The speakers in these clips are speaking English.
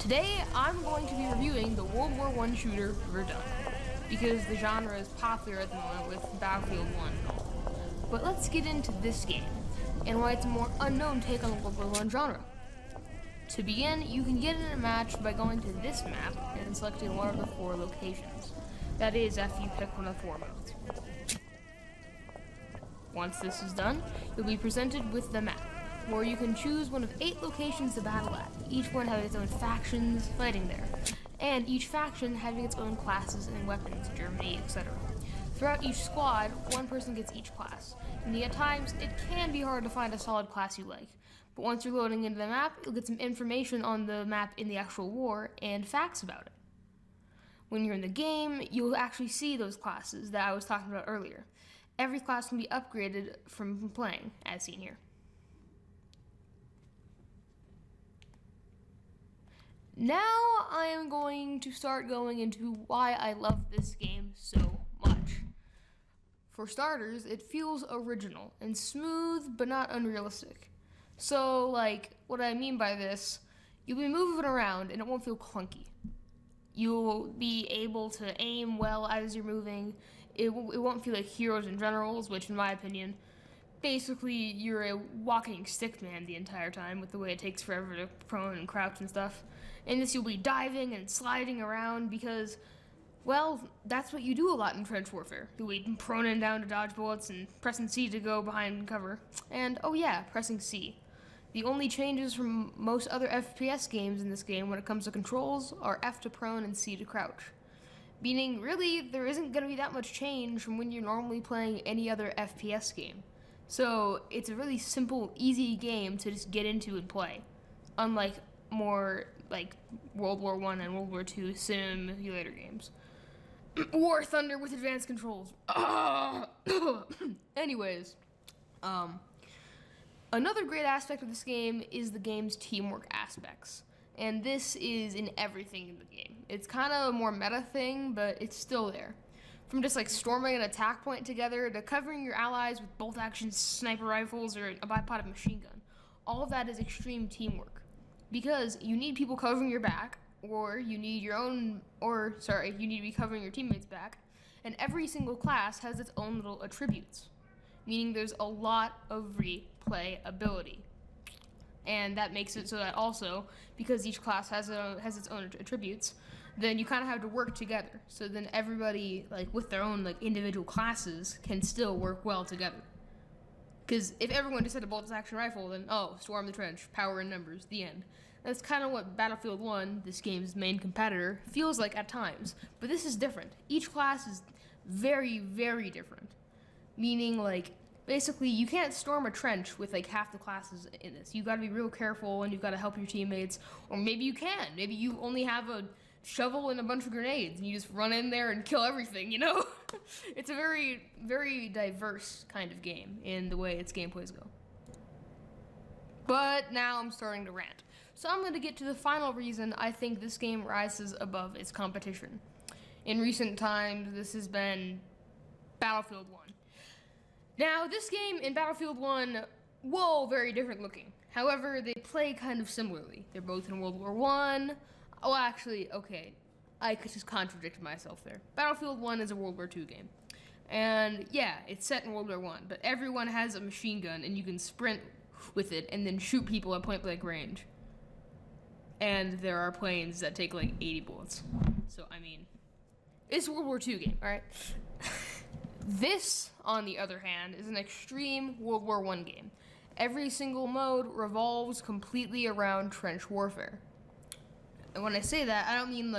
Today, I'm going to be reviewing the World War I shooter Verdun, because the genre is popular at the moment with Battlefield 1 and all. But let's get into this game, and why it's a more unknown take on the World War I genre. To begin, you can get in a match by going to this map and selecting one of the 4 locations. That is, after you pick one of the 4 modes. Once this is done, you'll be presented with the map, where you can choose one of 8 locations to battle at, each one having its own factions fighting there, and each faction having its own classes and weapons, Germany, etc. Throughout each squad, one person gets each class, and at times it can be hard to find a solid class you like, but once you're loading into the map, you'll get some information on the map in the actual war and facts about it. When you're in the game, you'll actually see those classes that I was talking about earlier. Every class can be upgraded from playing, as seen here. Now I am going to start going into why I love this game so much. For starters, it feels original and smooth, but not unrealistic. So, what I mean by this, you'll be moving around and it won't feel clunky. You'll be able to aim well as you're moving. It won't feel like Heroes and Generals, which in my opinion, basically you're a walking stick man the entire time with the way it takes forever to prone and crouch and stuff. In this, you'll be diving and sliding around because, well, that's what you do a lot in trench warfare. You'll be proning down to dodge bullets and pressing C to go behind cover. And, oh yeah, pressing C. The only changes from most other FPS games in this game when it comes to controls are F to prone and C to crouch. Meaning, really, there isn't going to be that much change from when you're normally playing any other FPS game. So, it's a really simple, easy game to just get into and play. Unlike more, World War I and World War II simulator games. War Thunder with advanced controls. Anyways, another great aspect of this game is the game's teamwork aspects. And this is in everything in the game. It's kind of a more meta thing, but it's still there. From just storming an attack point together to covering your allies with bolt action sniper rifles or a bipod machine gun. All of that is extreme teamwork. Because you need people covering your back, or you need you need to be covering your teammates' back, and every single class has its own little attributes. Meaning there's a lot of replayability. And that makes it so that also, because each class has its own attributes, then you kind of have to work together. So then everybody, with their own individual classes, can still work well together. Because if everyone just had a bolt-action rifle, then storm the trench, power in numbers, the end. That's kind of what Battlefield 1, this game's main competitor, feels like at times. But this is different. Each class is very, very different. Meaning, basically, you can't storm a trench with half the classes in this. You gotta be real careful and you've gotta help your teammates. Or maybe you can. Maybe you only have a shovel and a bunch of grenades and you just run in there and kill everything, It's a very, very diverse kind of game in the way its gameplays go. But now I'm starting to rant. So I'm gonna get to the final reason I think this game rises above its competition. In recent times, this has been Battlefield 1. Now, this game in Battlefield 1, very different looking. However, they play kind of similarly. They're both in World War I. Oh, actually, okay, I could just contradict myself there. Battlefield 1 is a World War II game. And yeah, it's set in World War I, but everyone has a machine gun and you can sprint with it and then shoot people at point-blank range. And there are planes that take 80 bullets. So, it's a World War II game, alright? This, on the other hand, is an extreme World War I game. Every single mode revolves completely around trench warfare. And when I say that, I don't mean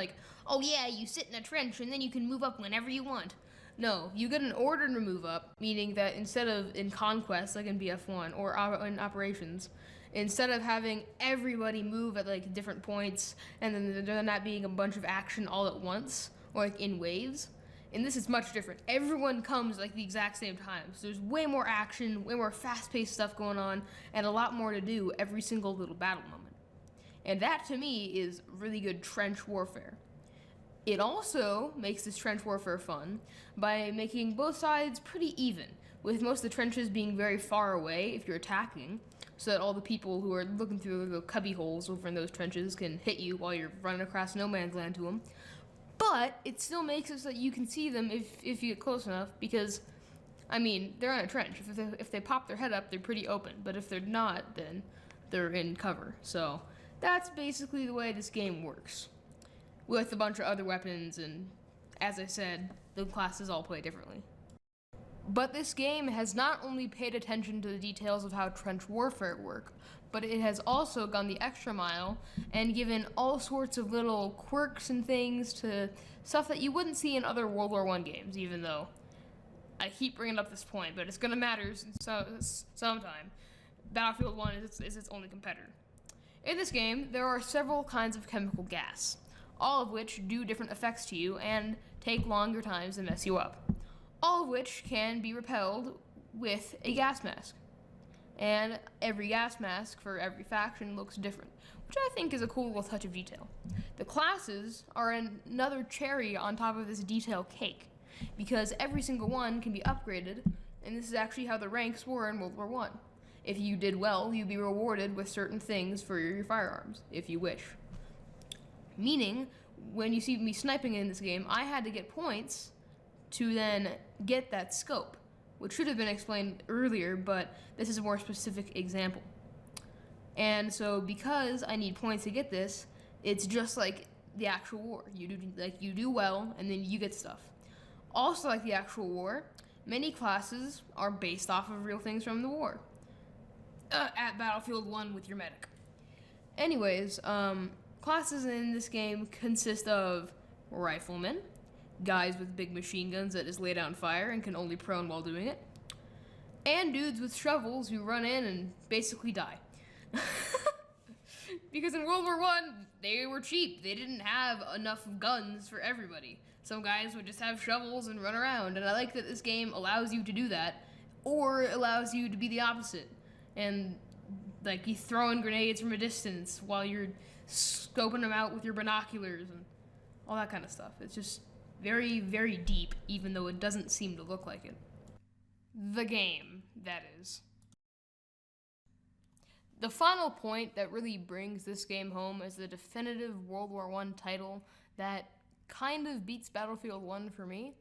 oh yeah, you sit in a trench and then you can move up whenever you want. No, you get an order to move up, meaning that instead of in Conquest, like in BF1, or in Operations, instead of having everybody move at different points, and then there not being a bunch of action all at once, or in waves, and this is much different. Everyone comes the exact same time. So there's way more action, way more fast-paced stuff going on, and a lot more to do every single little battle moment. And that, to me, is really good trench warfare. It also makes this trench warfare fun by making both sides pretty even, with most of the trenches being very far away if you're attacking, so that all the people who are looking through the cubby holes over in those trenches can hit you while you're running across no man's land to them. But it still makes it so that you can see them if you get close enough, because, I mean, they're in a trench. If they pop their head up, they're pretty open. But if they're not, then they're in cover. So that's basically the way this game works, with a bunch of other weapons, and as I said, the classes all play differently. But this game has not only paid attention to the details of how trench warfare work, but it has also gone the extra mile and given all sorts of little quirks and things to stuff that you wouldn't see in other World War I games, even though I keep bringing up this point, but it's going to matter sometime. Battlefield 1 is its only competitor. In this game, there are several kinds of chemical gas, all of which do different effects to you and take longer times to mess you up, all of which can be repelled with a gas mask. And every gas mask for every faction looks different, which I think is a cool little touch of detail. The classes are another cherry on top of this detail cake, because every single one can be upgraded, and this is actually how the ranks were in World War I. If you did well, you'd be rewarded with certain things for your firearms, if you wish. Meaning, when you see me sniping in this game, I had to get points to then get that scope, which should have been explained earlier, but this is a more specific example. And so because I need points to get this, it's just like the actual war. You do well, and then you get stuff. Also like the actual war, many classes are based off of real things from the war. At Battlefield 1 with your medic. Anyways, classes in this game consist of riflemen, guys with big machine guns that just lay down fire and can only prone while doing it, and dudes with shovels who run in and basically die. Because in World War I, they were cheap. They didn't have enough guns for everybody. Some guys would just have shovels and run around, and I like that this game allows you to do that, or allows you to be the opposite. And like you throwing grenades from a distance while you're scoping them out with your binoculars and all that kind of stuff. It's just very, very deep, even though it doesn't seem to look like it. The game, that is. The final point that really brings this game home as the definitive World War I title that kind of beats Battlefield 1 for me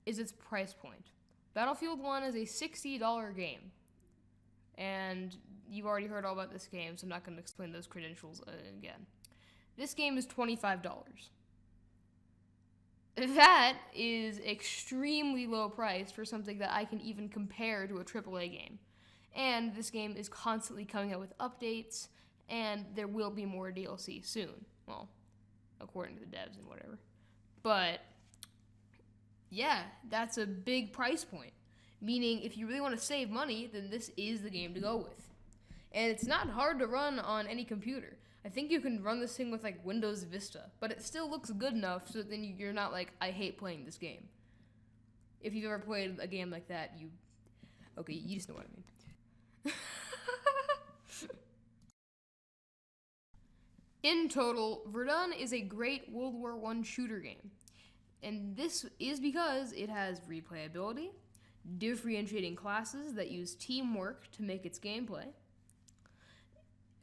is its price point. Battlefield 1 is a $60 game. And you've already heard all about this game, so I'm not going to explain those credentials again. This game is $25. That is extremely low price for something that I can even compare to a AAA game. And this game is constantly coming out with updates, and there will be more DLC soon. Well, according to the devs and whatever. But, yeah, that's a big price point. Meaning, if you really want to save money, then this is the game to go with. And it's not hard to run on any computer. I think you can run this thing with, like, Windows Vista. But it still looks good enough so that then you're not like, I hate playing this game. If you've ever played a game like that, okay, you just know what I mean. In total, Verdun is a great World War I shooter game. And this is because it has replayability, differentiating classes that use teamwork to make its gameplay,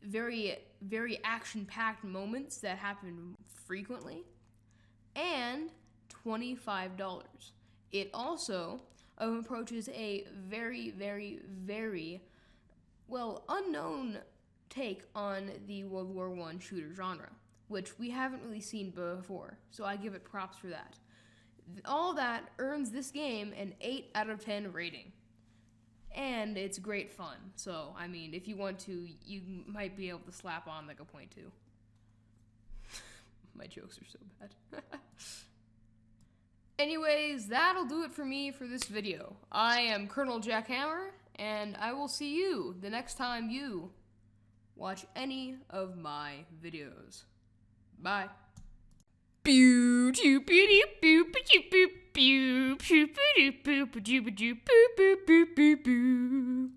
very, very action-packed moments that happen frequently, and $25. It also approaches a very, very, very, well, unknown take on the World War I shooter genre, which we haven't really seen before, so I give it props for that. All that earns this game an 8 out of 10 rating. And it's great fun. So, I mean, if you want to, you might be able to slap on like a 0.2. My jokes are so bad. Anyways, that'll do it for me for this video. I am Colonel Jackhammer, and I will see you the next time you watch any of my videos. Bye. Pew pew pew pew pew pew pew pew pew pew pew pew pew pew pew pew.